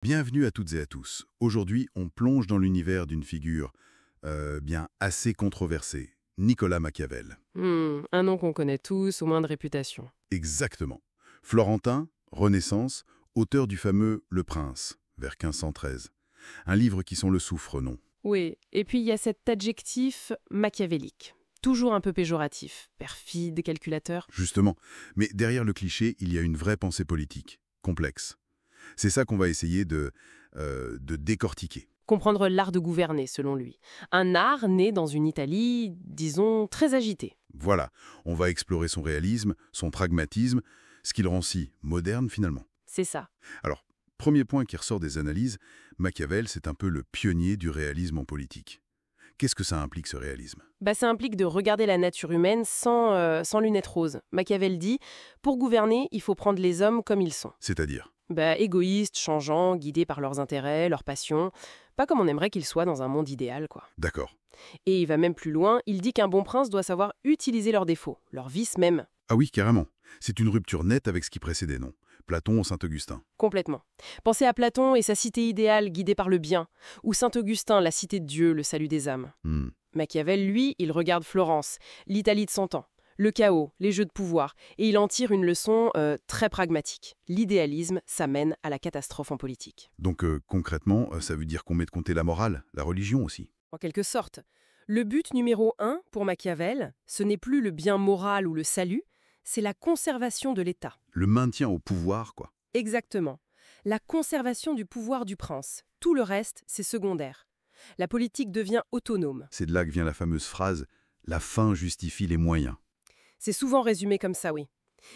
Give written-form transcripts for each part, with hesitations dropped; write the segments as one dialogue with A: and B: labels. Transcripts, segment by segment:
A: Bienvenue à toutes et à tous. Aujourd'hui, on plonge dans l'univers d'une figure bien assez controversée, Nicolas Machiavel.
B: Un nom qu'on connaît tous, au moins de réputation.
A: Exactement. Florentin, Renaissance, auteur du fameux Le Prince, vers 1513. Un livre qui sent le soufre, non?
B: Oui, et puis il y a cet adjectif machiavélique. Toujours un peu péjoratif, perfide, calculateur.
A: Justement. Mais derrière le cliché, il y a une vraie pensée politique, complexe. C'est ça qu'on va essayer de décortiquer.
B: Comprendre l'art de gouverner, selon lui. Un art né dans une Italie, disons, très agitée.
A: Voilà, on va explorer son réalisme, son pragmatisme, ce qui le rend si moderne finalement.
B: C'est ça.
A: Alors, premier point qui ressort des analyses, Machiavel, c'est un peu le pionnier du réalisme en politique. Qu'est-ce que ça implique, ce réalisme?
B: Ça implique de regarder la nature humaine sans lunettes roses. Machiavel dit, pour gouverner, il faut prendre les hommes comme ils sont.
A: C'est-à-dire?
B: Égoïstes, changeants, guidés par leurs intérêts, leurs passions. Pas comme on aimerait qu'ils soient dans un monde idéal, quoi.
A: D'accord.
B: Et il va même plus loin, il dit qu'un bon prince doit savoir utiliser leurs défauts, leurs vices même.
A: Ah oui, carrément. C'est une rupture nette avec ce qui précédait, non? Platon ou Saint-Augustin.
B: Complètement. Pensez à Platon et sa cité idéale guidée par le bien, ou Saint-Augustin, la cité de Dieu, le salut des âmes. Machiavel, lui, il regarde Florence, l'Italie de son temps, le chaos, les jeux de pouvoir, et il en tire une leçon très pragmatique. L'idéalisme, ça mène à la catastrophe en politique.
A: Donc concrètement, ça veut dire qu'on met de côté la morale, la religion aussi.
B: En quelque sorte. Le but numéro 1 pour Machiavel, ce n'est plus le bien moral ou le salut, c'est la conservation de l'État.
A: Le maintien au pouvoir, quoi.
B: Exactement. La conservation du pouvoir du prince. Tout le reste, c'est secondaire. La politique devient autonome.
A: C'est de là que vient la fameuse phrase « la fin justifie les moyens ».
B: C'est souvent résumé comme ça, oui.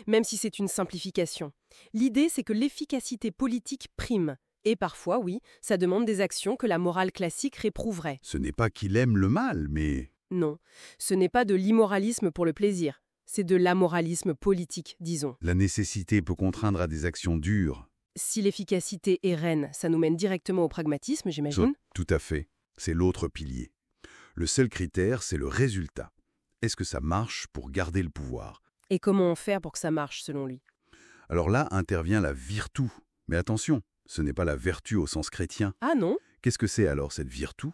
B: Même si c'est une simplification. L'idée, c'est que l'efficacité politique prime. Et parfois, oui, ça demande des actions que la morale classique réprouverait.
A: Ce n'est pas qu'il aime le mal, mais...
B: Non, ce n'est pas de l'immoralisme pour le plaisir. C'est de l'amoralisme politique, disons.
A: La nécessité peut contraindre à des actions dures.
B: Si l'efficacité est reine, ça nous mène directement au pragmatisme, j'imagine.
A: Tout à fait. C'est l'autre pilier. Le seul critère, c'est le résultat. Est-ce que ça marche pour garder le pouvoir?
B: Et comment faire pour que ça marche, selon lui?
A: Alors là intervient la virtu. Mais attention, ce n'est pas la vertu au sens chrétien.
B: Ah non?
A: Qu'est-ce que c'est alors cette virtu?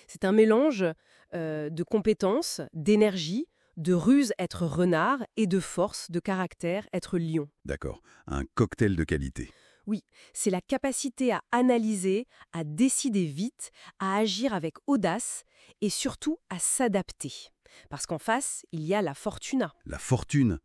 B: C'est un mélange de compétences, d'énergie, de ruse être renard et de force, de caractère être lion.
A: D'accord, un cocktail de qualité.
B: Oui, c'est la capacité à analyser, à décider vite, à agir avec audace et surtout à s'adapter. Parce qu'en face, il y a la fortuna.
A: La fortune,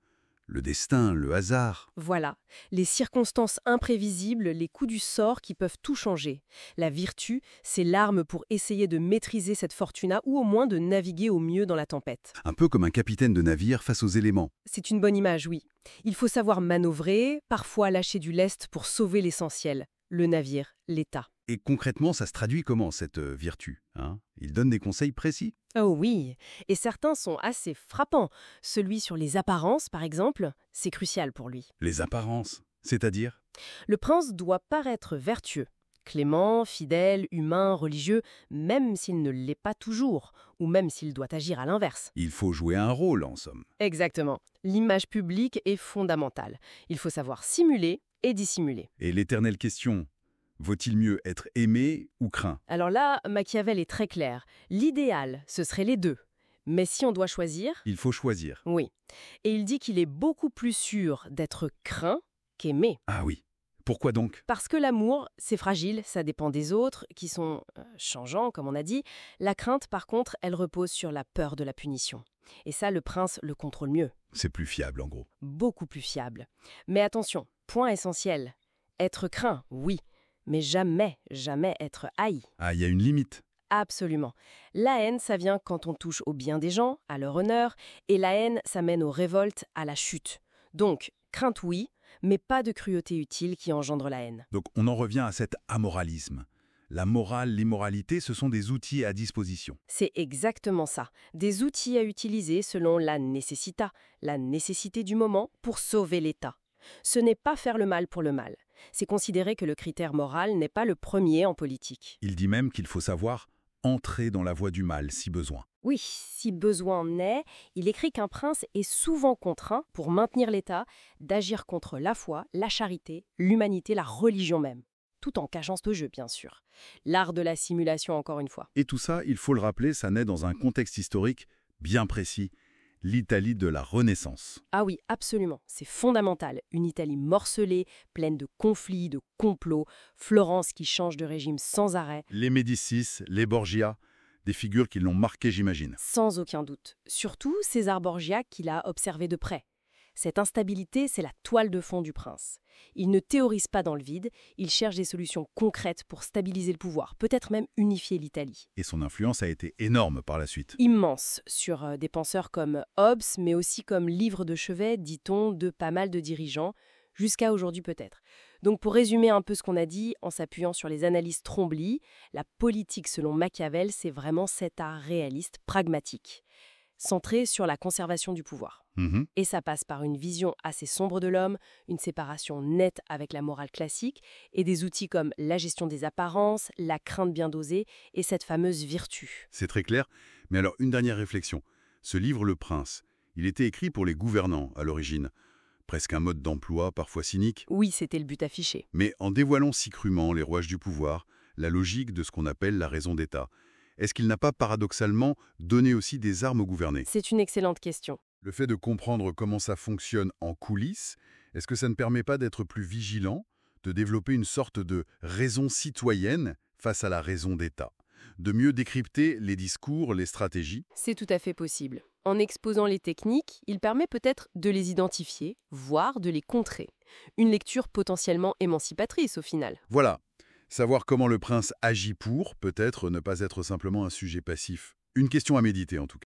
A: le destin, le hasard.
B: Voilà, les circonstances imprévisibles, les coups du sort qui peuvent tout changer. La vertu, c'est l'arme pour essayer de maîtriser cette fortuna ou au moins de naviguer au mieux dans la tempête.
A: Un peu comme un capitaine de navire face aux éléments.
B: C'est une bonne image, oui. Il faut savoir manœuvrer, parfois lâcher du lest pour sauver l'essentiel. Le navire, l'État.
A: Et concrètement, ça se traduit comment, cette vertu, hein? Il donne des conseils précis?
B: Oh oui, et certains sont assez frappants. Celui sur les apparences, par exemple, c'est crucial pour lui.
A: Les apparences, c'est-à-dire?
B: Le prince doit paraître vertueux, clément, fidèle, humain, religieux, même s'il ne l'est pas toujours, ou même s'il doit agir à l'inverse.
A: Il faut jouer un rôle, en somme.
B: Exactement. L'image publique est fondamentale. Il faut savoir simuler et dissimuler.
A: Et l'éternelle question, vaut-il mieux être aimé ou craint?
B: Alors là, Machiavel est très clair. L'idéal, ce serait les deux. Mais si on doit choisir...
A: Il faut choisir.
B: Oui. Et il dit qu'il est beaucoup plus sûr d'être craint qu'aimé.
A: Ah oui. Pourquoi donc?
B: Parce que l'amour, c'est fragile, ça dépend des autres, qui sont changeants, comme on a dit. La crainte, par contre, elle repose sur la peur de la punition. Et ça, le prince le contrôle mieux.
A: C'est plus fiable, en gros.
B: Beaucoup plus fiable. Mais attention, point essentiel. Être craint, oui. Mais jamais, jamais être haï.
A: Ah, il y a une limite.
B: Absolument. La haine, ça vient quand on touche au bien des gens, à leur honneur, et la haine, ça mène aux révoltes, à la chute. Donc, crainte oui, mais pas de cruauté utile qui engendre la haine.
A: Donc on en revient à cet amoralisme. La morale, l'immoralité, ce sont des outils à disposition.
B: C'est exactement ça. Des outils à utiliser selon la necessita, la nécessité du moment pour sauver l'État. Ce n'est pas faire le mal pour le mal. C'est considérer que le critère moral n'est pas le premier en politique.
A: Il dit même qu'il faut savoir entrer dans la voie du mal si besoin.
B: Oui, si besoin en est, il écrit qu'un prince est souvent contraint, pour maintenir l'État, d'agir contre la foi, la charité, l'humanité, la religion même. tout en cachant ce jeu, bien sûr. L'art de la simulation, encore une fois.
A: Et tout ça, il faut le rappeler, ça naît dans un contexte historique bien précis, l'Italie de la Renaissance.
B: Ah oui, absolument, c'est fondamental. Une Italie morcelée, pleine de conflits, de complots, Florence qui change de régime sans arrêt.
A: Les Médicis, les Borgia, des figures qui l'ont marqué, j'imagine.
B: Sans aucun doute. Surtout César Borgia qu'il a observé de près. Cette instabilité, c'est la toile de fond du prince. Il ne théorise pas dans le vide, il cherche des solutions concrètes pour stabiliser le pouvoir, peut-être même unifier l'Italie.
A: Et son influence a été énorme par la suite.
B: Immense sur des penseurs comme Hobbes, mais aussi comme livre de chevet, dit-on, de pas mal de dirigeants, jusqu'à aujourd'hui peut-être. Donc pour résumer un peu ce qu'on a dit, en s'appuyant sur les analyses Trombly, la politique selon Machiavel, c'est vraiment cet art réaliste, pragmatique, centré sur la conservation du pouvoir. Et ça passe par une vision assez sombre de l'homme, une séparation nette avec la morale classique, et des outils comme la gestion des apparences, la crainte bien dosée, et cette fameuse vertu.
A: C'est très clair, mais alors une dernière réflexion. Ce livre Le Prince, il était écrit pour les gouvernants à l'origine. Presque un mode d'emploi, parfois cynique.
B: Oui, c'était le but affiché.
A: Mais en dévoilant si crûment les rouages du pouvoir, la logique de ce qu'on appelle la raison d'État, est-ce qu'il n'a pas paradoxalement donné aussi des armes aux gouvernés?
B: C'est une excellente question.
A: Le fait de comprendre comment ça fonctionne en coulisses, est-ce que ça ne permet pas d'être plus vigilant, de développer une sorte de raison citoyenne face à la raison d'État, de mieux décrypter les discours, les stratégies?
B: C'est tout à fait possible. En exposant les techniques, il permet peut-être de les identifier, voire de les contrer. Une lecture potentiellement émancipatrice au final.
A: Voilà, savoir comment le prince agit pour, peut-être ne pas être simplement un sujet passif. Une question à méditer en tout cas.